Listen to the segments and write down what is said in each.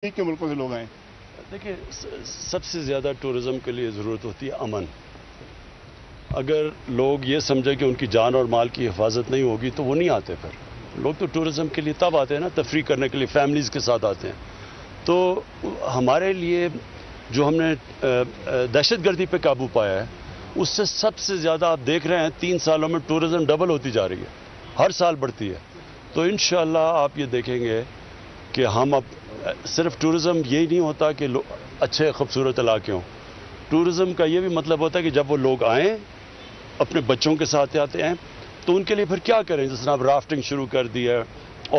کے ملکوں سے لوگ آئیں؟ دیکھیں، سب سے زیادہ ٹورزم کے لیے ضرورت ہوتی ہے امن۔ اگر لوگ یہ سمجھیں کہ ان کی جان اور مال کی حفاظت نہیں ہوگی تو وہ نہیں آتے۔ پھر لوگ تو ٹورزم کے لیے تب آتے ہیں نا، تفریح کرنے کے لیے، فیملیز کے ساتھ آتے ہیں۔ تو ہمارے لیے جو ہم نے دہشت گردی پہ قابو پایا ہے، اس سے سب سے زیادہ آپ دیکھ رہے ہیں 3 سالوں میں ٹورزم ڈبل ہوتی جا رہی ہے، ہر سال بڑھتی ہے۔ تو انشاءاللہ آپ یہ دیکھیں گے کہ ہم اب صرف ٹورزم یہی نہیں ہوتا کہ اچھے خوبصورت علاقے ہوں۔ ٹورزم کا یہ بھی مطلب ہوتا ہے کہ جب وہ لوگ آئیں، اپنے بچوں کے ساتھ آتے ہیں، تو ان کے لیے پھر کیا کریں؟ جس طرح اب رافٹنگ شروع کر دی ہے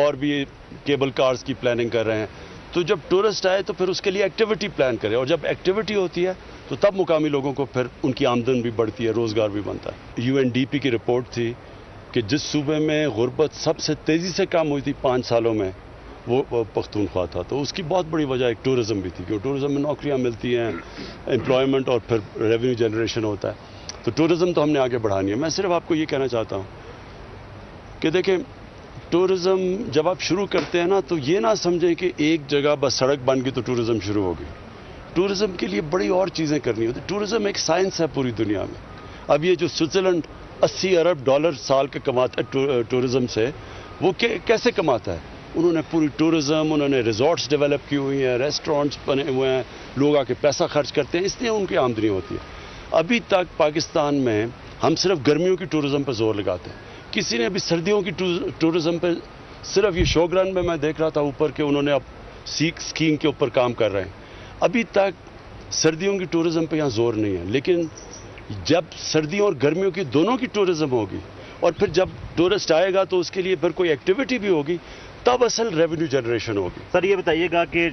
اور بھی کیبل کارز کی پلاننگ کر رہے ہیں۔ تو جب ٹورسٹ آئے تو پھر اس کے لیے ایکٹیویٹی پلان کریں، اور جب ایکٹیویٹی ہوتی ہے تو تب مقامی لوگوں کو پھر ان کی آمدن بھی بڑھتی ہے، روزگار بھی بنتا ہے۔ UNDP کی رپورٹ تھی کہ جس صوبے میں غربت سب سے تیزی سے کم ہوئی تھی 5 سالوں میں، وہ پختونخوا تھا۔ تو اس کی بہت بڑی وجہ ایک ٹورزم بھی تھی، کیونکہ ٹورزم میں نوکریاں ملتی ہیں، امپلائمنٹ اور پھر ریونیو جنریشن ہوتا ہے۔ تو ٹورزم تو ہم نے آگے بڑھانی ہے۔ میں صرف آپ کو یہ کہنا چاہتا ہوں کہ دیکھیں، ٹورزم جب آپ شروع کرتے ہیں نا، تو یہ نہ سمجھیں کہ ایک جگہ بس سڑک بن گئی تو ٹورزم شروع ہوگی۔ ٹورزم کے لیے بڑی اور چیزیں کرنی ہوتی۔ ٹورزم ایک سائنس ہے پوری دنیا میں۔ اب یہ جو سوئٹزرلینڈ $80 ارب سال کا کماتا ہے ٹورزم سے، وہ کیسے کماتا ہے؟ انہوں نے پوری ٹورزم، انہوں نے ریزورٹس ڈیولپ کی ہوئی ہیں، ریسٹورنٹس بنے ہوئے ہیں، لوگ آ کے پیسہ خرچ کرتے ہیں، اس لیے ان کی آمدنی ہوتی ہے۔ ابھی تک پاکستان میں ہم صرف گرمیوں کی ٹورزم پہ زور لگاتے ہیں، کسی نے ابھی سردیوں کی ٹورزم پہ، صرف یہ شوگران میں دیکھ رہا تھا اوپر کہ انہوں نے اب اسکیئنگ کے اوپر کام کر رہے ہیں۔ ابھی تک سردیوں کی ٹورزم پہ یہاں زور نہیں ہے، لیکن جب سردیوں اور گرمیوں کی دونوں کی ٹورزم ہوگی، اور پھر جب ٹورسٹ آئے گا تو اس کے لیے پھر کوئی ایکٹیویٹی بھی ہوگی، تب اصل ریونیو جنریشن ہوگی۔ سر یہ بتائیے گا کہ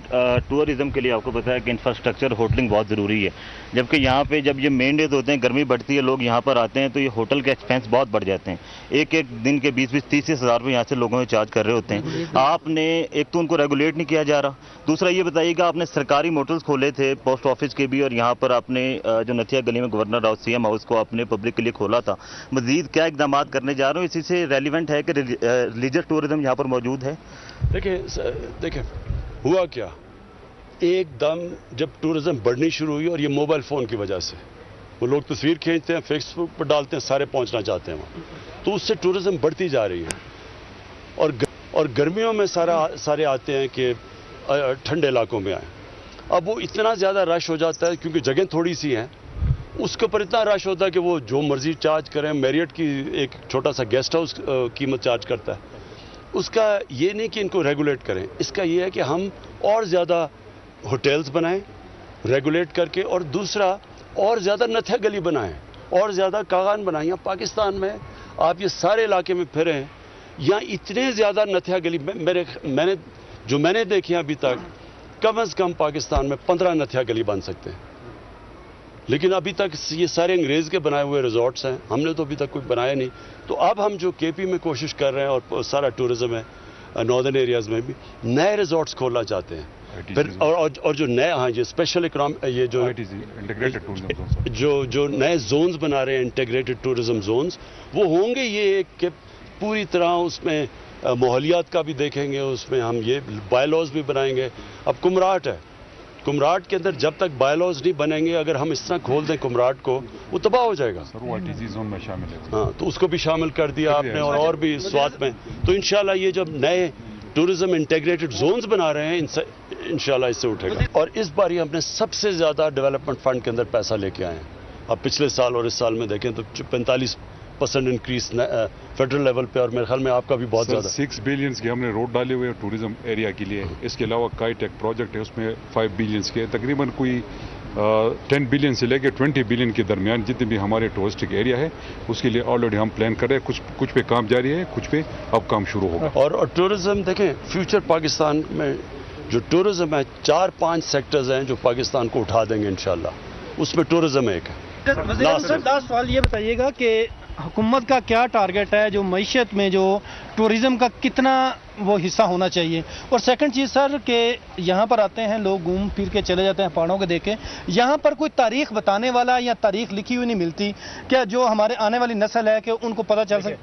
ٹورزم کے لیے آپ کو پتا ہے کہ انفراسٹرکچر ہوٹلنگ بہت ضروری ہے، جبکہ یہاں پہ جب یہ مین ڈیز ہوتے ہیں، گرمی بڑھتی ہے، لوگ یہاں پر آتے ہیں تو یہ ہوٹل کے ایکسپینس بہت بڑھ جاتے ہیں۔ ایک دن کے 20-30 ہزار روپے یہاں سے لوگوں سے چارج کر رہے ہوتے ہیں۔ آپ نے ایک تو ان کو ریگولیٹ نہیں کیا جا رہا، دوسرا یہ بتائیے گا آپ نے سرکاری موٹلز کھولے تھے پوسٹ آفس کے بھی، اور یہاں پر آپ نے جو نتھیا گلی میں گورنر ہاؤس CM ہاؤس کو آپ نے پبلک کے لیے کھولا تھا، مزید کیا اقدامات کرنے جا رہے ہوں؟ اسی سے ریلیونٹ ہے کہ ریلیجس ٹورزم یہاں پر موجود ہے؟ دیکھیں ہوا کیا، ایک دم جب ٹورزم بڑھنی شروع ہوئی، اور یہ موبائل فون کی وجہ سے، وہ لوگ تصویر کھینچتے ہیں، فیس بک پر ڈالتے ہیں، سارے پہنچنا چاہتے ہیں وہاں، تو اس سے ٹورزم بڑھتی جا رہی ہے۔ اور گرمیوں میں سارے آتے ہیں کہ ٹھنڈے علاقوں میں آئیں۔ اب وہ اتنا زیادہ رش ہو جاتا ہے کیونکہ جگہ تھوڑی سی ہیں، اس کے اوپر اتنا رش ہوتا ہے کہ وہ جو مرضی چارج کریں۔ میریٹ کی ایک چھوٹا سا گیسٹ ہاؤس قیمت چارج کرتا ہے۔ اس کا یہ نہیں کہ ان کو ریگولیٹ کریں، اس کا یہ ہے کہ ہم اور زیادہ ہوٹلز بنائیں ریگولیٹ کر کے، اور دوسرا اور زیادہ نتھیا گلی بنائیں، اور زیادہ کاغان بنائیں۔ یہاں پاکستان میں آپ یہ سارے علاقے میں پھریں، یہاں اتنے زیادہ نتھیا گلی میں نے دیکھی ابھی تک، کم از کم پاکستان میں 15 نتھیا گلی بن سکتے ہیں، لیکن ابھی تک یہ سارے انگریز کے بنائے ہوئے ریزورٹس ہیں، ہم نے تو ابھی تک کوئی بنایا نہیں۔ تو اب ہم جو KP میں کوشش کر رہے ہیں، اور سارا ٹورزم ہے ناردرن ایریاز میں بھی، نئے ریزورٹس کھولنا چاہتے ہیں پھر، اور جو نئے یہ اسپیشل یہ جو نئے زونز بنا رہے ہیں، انٹیگریٹڈ ٹورزم زونز، وہ ہوں گے یہ کہ پوری طرح اس میں ماحولیات کا بھی دیکھیں گے، اس میں ہم یہ بائی لاز بھی بنائیں گے۔ اب کمراٹ ہے، کمراٹ کے اندر جب تک بائی لاز نہیں بنیں گے، اگر ہم اس طرح کھول دیں کمراٹ کو، وہ تباہ ہو جائے گا۔ زون میں شامل ہے، ہاں، تو اس کو بھی شامل کر دیا آپ نے، اور بھی سوات میں۔ تو انشاءاللہ یہ جب نئے ٹورزم انٹیگریٹڈ زونز بنا رہے ہیں، انشاءاللہ اس سے اٹھے گا۔ اور اس بار ہم نے سب سے زیادہ ڈیولپمنٹ فنڈ کے اندر پیسہ لے کے آئے ہیں۔ اب پچھلے سال اور اس سال میں دیکھیں تو 45% انکریز فیڈرل لیول پہ، اور میرے خیال میں آپ کا بھی بہت زیادہ۔ 6 بلین کے ہم نے روڈ ڈالے ہوئے ہیں ٹورزم ایریا کے لیے۔ اس کے علاوہ کائٹ ایک پروجیکٹ ہے، اس میں 5 بلین کے، تقریباً کوئی 10 بلین سے لے کے 20 بلین کے درمیان جتنے بھی ہمارے ٹورسٹک ایریا ہے، اس کے لیے آلریڈی ہم پلان کر رہے ہیں۔ کچھ پہ کام جاری ہے، کچھ پہ اب کام شروع ہوگا۔ اور ٹورزم دیکھیں، فیوچر پاکستان میں جو ٹورزم ہے، 4-5 سیکٹرز ہیں جو پاکستان کو اٹھا دیں گے انشاءاللہ، اس میں ٹورزم ایک ہے۔ لاسٹ سوال یہ بتائیے گا کہ حکومت کا کیا ٹارگٹ ہے جو معیشت میں جو ٹورزم کا کتنا وہ حصہ ہونا چاہیے؟ اور سیکنڈ چیز سر کہ یہاں پر آتے ہیں لوگ، گھوم پھر کے چلے جاتے ہیں پہاڑوں کے دیکھیں، یہاں پر کوئی تاریخ بتانے والا یا تاریخ لکھی ہوئی نہیں ملتی کیا، جو ہمارے آنے والی نسل ہے کہ ان کو پتہ چل سکے؟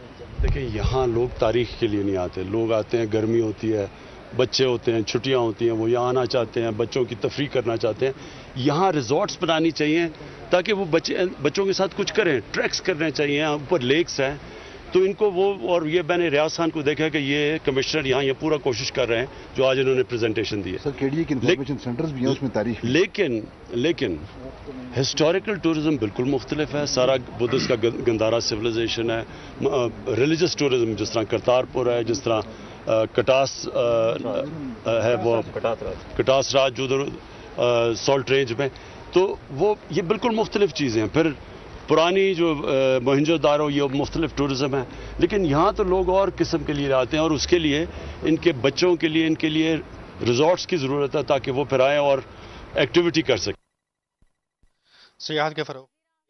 دیکھیں، یہاں لوگ تاریخ کے لیے نہیں آتے، لوگ آتے ہیں، گرمی ہوتی ہے، بچے ہوتے ہیں, چھٹیاں ہوتی ہیں, وہ یہاں آنا چاہتے ہیں, بچوں کی تفریح کرنا چاہتے ہیں. یہاں ریزورٹس بنانی چاہیے تاکہ وہ بچوں کے ساتھ کچھ کریں. ٹریکس کرنے چاہیے, اوپر لیکس ہیں تو ان کو وہ, اور یہ میں نے ریاض خان کو دیکھا کہ یہ کمشنر یہاں یہ پورا کوشش کر رہے ہیں جو آج انہوں نے پریزنٹیشن دی ہے. سر کے ڈی اے کے انفارمیشن سینٹرز بھی ہیں اس میں تاریخ, لیکن ہسٹوریکل ٹورزم بالکل مختلف ہے. سارا بدھسٹ کا گندھارا سویلائزیشن ہے. ریلیجس ٹورزم جس طرح کرتارپور ہے, جس طرح کٹاس ہے, وہ کٹاس راج جو سالٹ رینج میں, تو وہ یہ بالکل مختلف چیزیں ہیں. پھر پرانی جو موہنجو دارو یہ مختلف ٹورزم ہے. لیکن یہاں تو لوگ اور قسم کے لیے آتے ہیں اور اس کے لیے ان کے بچوں کے لیے ان کے لیے ریزورٹس کی ضرورت ہے تاکہ وہ پھر آئیں اور ایکٹیویٹی کر سکیں. سیاحت کے فروغ.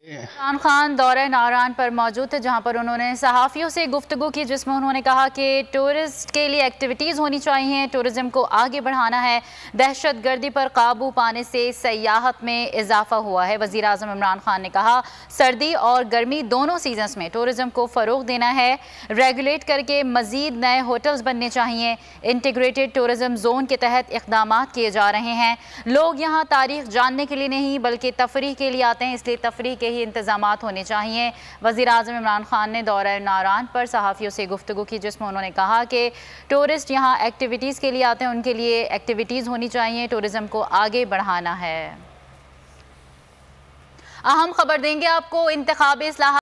عمران خان دورہ ناران پر موجود تھے جہاں پر انہوں نے صحافیوں سے گفتگو کی جس میں انہوں نے کہا کہ ٹورسٹ کے لیے ایکٹیویٹیز ہونی چاہیے, ٹورزم کو آگے بڑھانا ہے. دہشت گردی پر قابو پانے سے سیاحت میں اضافہ ہوا ہے. وزیر اعظم عمران خان نے کہا سردی اور گرمی دونوں سیزنز میں ٹورزم کو فروغ دینا ہے. ریگولیٹ کر کے مزید نئے ہوٹلز بننے چاہیے. انٹیگریٹڈ ٹورزم زون کے تحت اقدامات کیے جا رہے ہیں. لوگ یہاں تاریخ جاننے کے لیے نہیں بلکہ تفریح کے لیے آتے ہیں, اس لیے تفریح کے ہی انتظامات ہونے چاہیے. وزیر اعظم عمران خان نے دورہ ناران پر صحافیوں سے گفتگو کی جس میں انہوں نے کہا کہ ٹورسٹ یہاں ایکٹیویٹیز کے لیے آتے ہیں, ان کے لیے ایکٹیویٹیز ہونی چاہیے. ٹورزم کو آگے بڑھانا ہے. اہم خبر دیں گے آپ کو. انتخابی اصلاحات